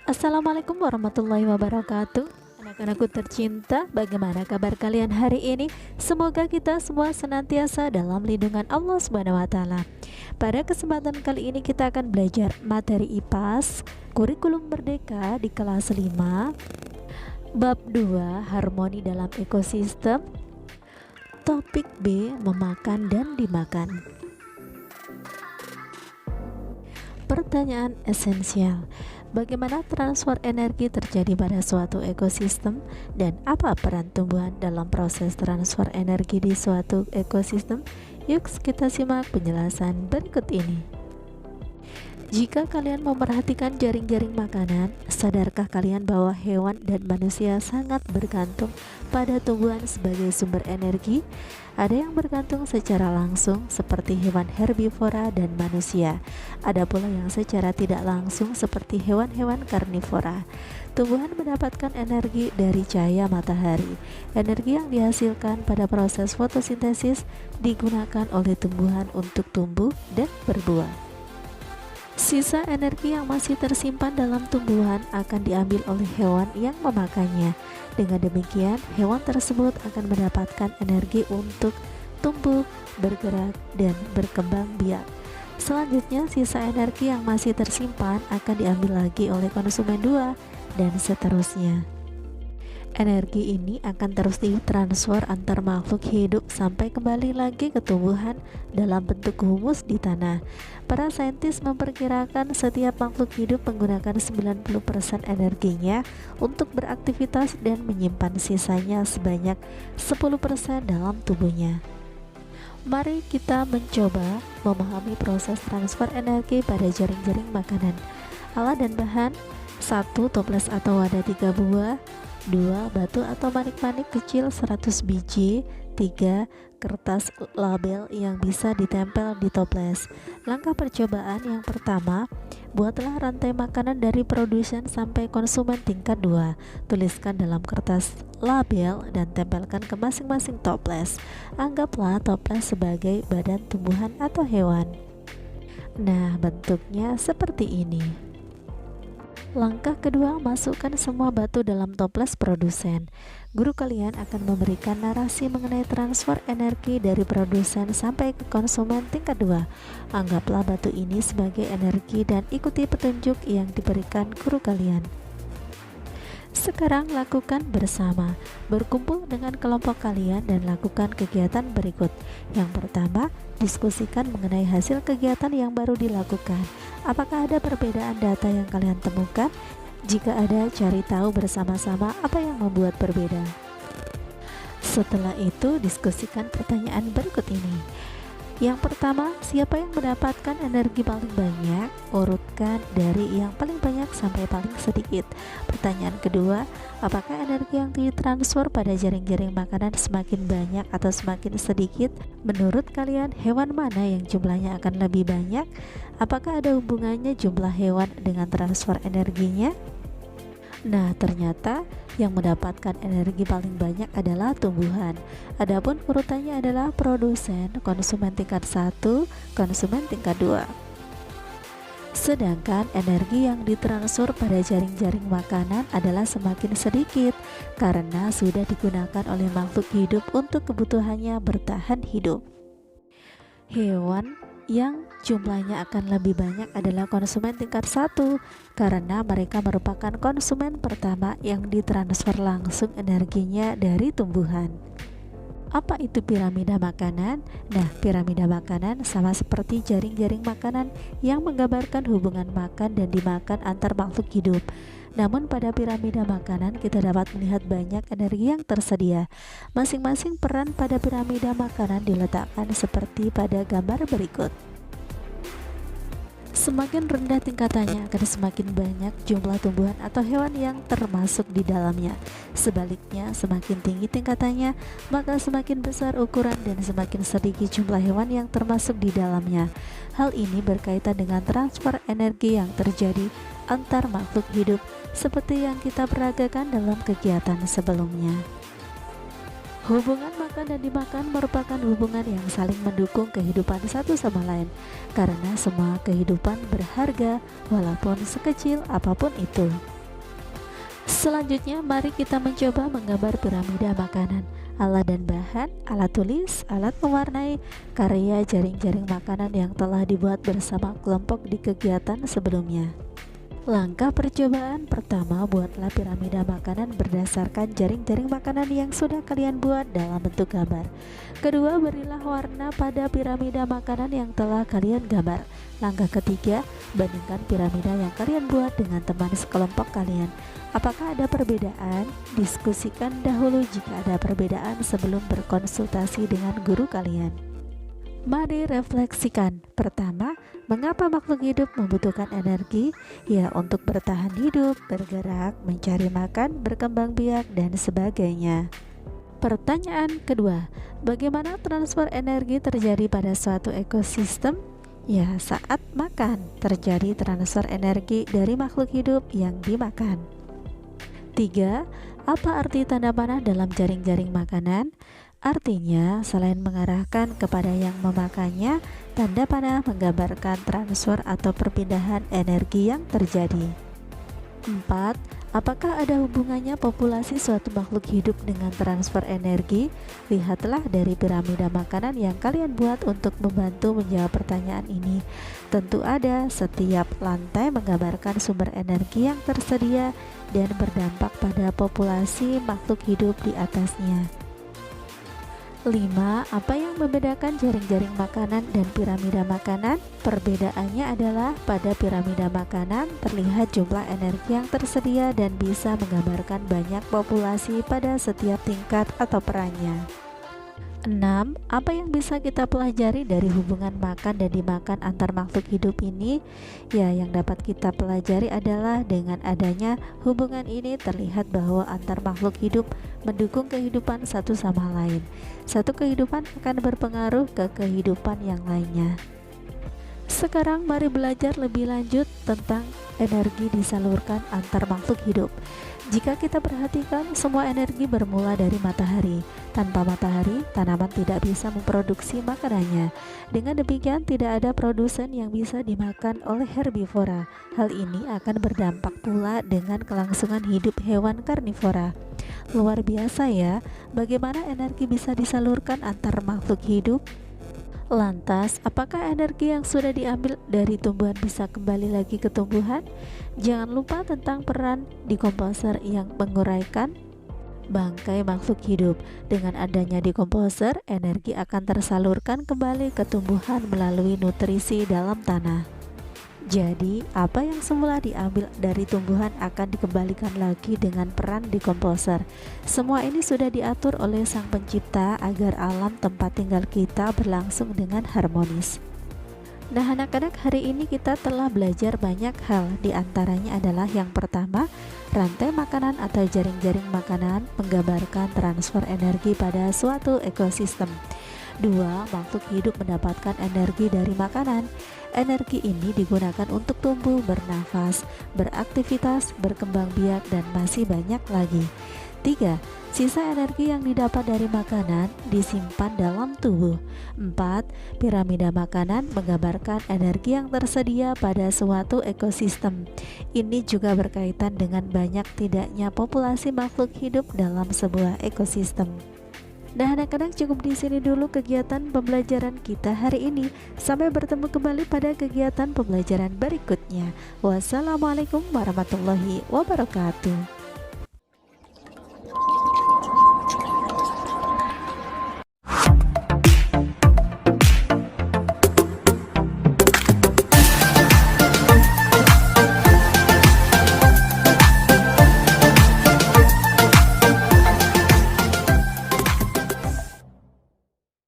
Assalamualaikum warahmatullahi wabarakatuh. Anak-anakku tercinta, bagaimana kabar kalian hari ini? Semoga kita semua senantiasa dalam lindungan Allah Subhanahu wa taala. Pada kesempatan kali ini kita akan belajar materi IPAS Kurikulum Merdeka di kelas 5, bab 2 Harmoni dalam Ekosistem. Topik B, memakan dan dimakan. Pertanyaan esensial: bagaimana transfer energi terjadi pada suatu ekosistem dan apa peran tumbuhan dalam proses transfer energi di suatu ekosistem? Yuk kita simak penjelasan berikut ini. Jika kalian memperhatikan jaring-jaring makanan, sadarkah kalian bahwa hewan dan manusia sangat bergantung pada tumbuhan sebagai sumber energi? Ada yang bergantung secara langsung seperti hewan herbivora dan manusia. Ada pula yang secara tidak langsung seperti hewan-hewan karnivora. Tumbuhan mendapatkan energi dari cahaya matahari. Energi yang dihasilkan pada proses fotosintesis digunakan oleh tumbuhan untuk tumbuh dan berbuah. Sisa energi yang masih tersimpan dalam tumbuhan akan diambil oleh hewan yang memakannya. Dengan demikian, hewan tersebut akan mendapatkan energi untuk tumbuh, bergerak, dan berkembang biak. Selanjutnya, sisa energi yang masih tersimpan akan diambil lagi oleh konsumen 2, dan seterusnya. Energi ini akan terus ditransfer antar makhluk hidup sampai kembali lagi ke tumbuhan dalam bentuk humus di tanah. Para saintis memperkirakan setiap makhluk hidup menggunakan 90% energinya untuk beraktivitas dan menyimpan sisanya sebanyak 10% dalam tubuhnya. Mari kita mencoba memahami proses transfer energi pada jaring-jaring makanan. Alat dan bahan: 1. Toples atau wadah 3 buah. 2. Batu atau manik-manik kecil 100 biji. 3. Kertas label yang bisa ditempel di toples. Langkah percobaan yang pertama: buatlah rantai makanan dari produsen sampai konsumen tingkat 2. Tuliskan dalam kertas label dan tempelkan ke masing-masing toples. Anggaplah toples sebagai badan tumbuhan atau hewan. Nah, bentuknya seperti ini. Langkah kedua, masukkan semua batu dalam toples produsen. Guru kalian akan memberikan narasi mengenai transfer energi dari produsen sampai ke konsumen tingkat 2. Anggaplah batu ini sebagai energi dan ikuti petunjuk yang diberikan guru kalian. Sekarang lakukan bersama. Berkumpul dengan kelompok kalian dan lakukan kegiatan berikut. Yang pertama, diskusikan mengenai hasil kegiatan yang baru dilakukan. Apakah ada perbedaan data yang kalian temukan? Jika ada, cari tahu bersama-sama apa yang membuat berbeda. Setelah itu, diskusikan pertanyaan berikut ini. Yang pertama, siapa yang mendapatkan energi paling banyak? Urutkan dari yang paling banyak sampai paling sedikit. Pertanyaan kedua, apakah energi yang ditransfer pada jaring-jaring makanan semakin banyak atau semakin sedikit? Menurut kalian, hewan mana yang jumlahnya akan lebih banyak? Apakah ada hubungannya jumlah hewan dengan transfer energinya? Nah, ternyata yang mendapatkan energi paling banyak adalah tumbuhan. Adapun urutannya adalah produsen, konsumen tingkat 1, konsumen tingkat 2. Sedangkan energi yang ditransfer pada jaring-jaring makanan adalah semakin sedikit karena sudah digunakan oleh makhluk hidup untuk kebutuhannya bertahan hidup. Hewan yang jumlahnya akan lebih banyak adalah konsumen tingkat 1 karena mereka merupakan konsumen pertama yang ditransfer langsung energinya dari tumbuhan. Apa itu piramida makanan? Nah, piramida makanan sama seperti jaring-jaring makanan yang menggambarkan hubungan makan dan dimakan antar makhluk hidup. Namun pada piramida makanan kita dapat melihat banyak energi yang tersedia. Masing-masing peran pada piramida makanan diletakkan seperti pada gambar berikut. Semakin rendah tingkatannya akan semakin banyak jumlah tumbuhan atau hewan yang termasuk di dalamnya. Sebaliknya, semakin tinggi tingkatannya, maka semakin besar ukuran dan semakin sedikit jumlah hewan yang termasuk di dalamnya. Hal ini berkaitan dengan transfer energi yang terjadi antar makhluk hidup seperti yang kita peragakan dalam kegiatan sebelumnya. Hubungan makan dan dimakan merupakan hubungan yang saling mendukung kehidupan satu sama lain, karena semua kehidupan berharga walaupun sekecil apapun itu. Selanjutnya, mari kita mencoba menggambar piramida makanan. Alat dan bahan, alat tulis, alat mewarnai, karya jaring-jaring makanan yang telah dibuat bersama kelompok di kegiatan sebelumnya. Langkah percobaan pertama, buatlah piramida makanan berdasarkan jaring-jaring makanan yang sudah kalian buat dalam bentuk gambar. Kedua, berilah warna pada piramida makanan yang telah kalian gambar. Langkah ketiga, bandingkan piramida yang kalian buat dengan teman sekelompok kalian. Apakah ada perbedaan? Diskusikan dahulu jika ada perbedaan sebelum berkonsultasi dengan guru kalian. Mari refleksikan. Pertama, mengapa makhluk hidup membutuhkan energi? Ya, untuk bertahan hidup, bergerak, mencari makan, berkembang biak, dan sebagainya. Pertanyaan kedua, bagaimana transfer energi terjadi pada suatu ekosistem? Ya, saat makan, terjadi transfer energi dari makhluk hidup yang dimakan. 3. Apa arti tanda panah dalam jaring-jaring makanan? Artinya, selain mengarahkan kepada yang memakannya, tanda panah menggambarkan transfer atau perpindahan energi yang terjadi. 4. Apakah ada hubungannya populasi suatu makhluk hidup dengan transfer energi? Lihatlah dari piramida makanan yang kalian buat untuk membantu menjawab pertanyaan ini. Tentu ada, setiap lantai menggambarkan sumber energi yang tersedia dan berdampak pada populasi makhluk hidup di atasnya. 5. Apa yang membedakan jaring-jaring makanan dan piramida makanan? Perbedaannya adalah pada piramida makanan terlihat jumlah energi yang tersedia dan bisa menggambarkan banyak populasi pada setiap tingkat atau perannya. 6. Apa yang bisa kita pelajari dari hubungan makan dan dimakan antar makhluk hidup ini? Ya, yang dapat kita pelajari adalah dengan adanya hubungan ini terlihat bahwa antar makhluk hidup mendukung kehidupan satu sama lain. Satu kehidupan akan berpengaruh ke kehidupan yang lainnya. Sekarang mari belajar lebih lanjut tentang energi disalurkan antar makhluk hidup. Jika kita perhatikan, semua energi bermula dari matahari. Tanpa matahari, tanaman tidak bisa memproduksi makanannya. Dengan demikian, tidak ada produsen yang bisa dimakan oleh herbivora. Hal ini akan berdampak pula dengan kelangsungan hidup hewan karnivora. Luar biasa ya, bagaimana energi bisa disalurkan antar makhluk hidup? Lantas, apakah energi yang sudah diambil dari tumbuhan bisa kembali lagi ke tumbuhan? Jangan lupa tentang peran dekomposer yang menguraikan bangkai makhluk hidup. Dengan adanya dekomposer, energi akan tersalurkan kembali ke tumbuhan melalui nutrisi dalam tanah. Jadi, apa yang semula diambil dari tumbuhan akan dikembalikan lagi dengan peran dekomposer. Semua ini sudah diatur oleh Sang Pencipta agar alam tempat tinggal kita berlangsung dengan harmonis. Nah, anak-anak, hari ini kita telah belajar banyak hal. Di antaranya adalah yang pertama, rantai makanan atau jaring-jaring makanan menggambarkan transfer energi pada suatu ekosistem. 2. Makhluk hidup mendapatkan energi dari makanan. Energi ini digunakan untuk tumbuh, bernafas, beraktivitas, berkembang biak, dan masih banyak lagi. 3. Sisa energi yang didapat dari makanan disimpan dalam tubuh. 4. Piramida makanan menggambarkan energi yang tersedia pada suatu ekosistem. Ini juga berkaitan dengan banyak tidaknya populasi makhluk hidup dalam sebuah ekosistem. Nah, anak-anak, cukup di sini dulu kegiatan pembelajaran kita hari ini. Sampai bertemu kembali pada kegiatan pembelajaran berikutnya. Wassalamualaikum warahmatullahi wabarakatuh.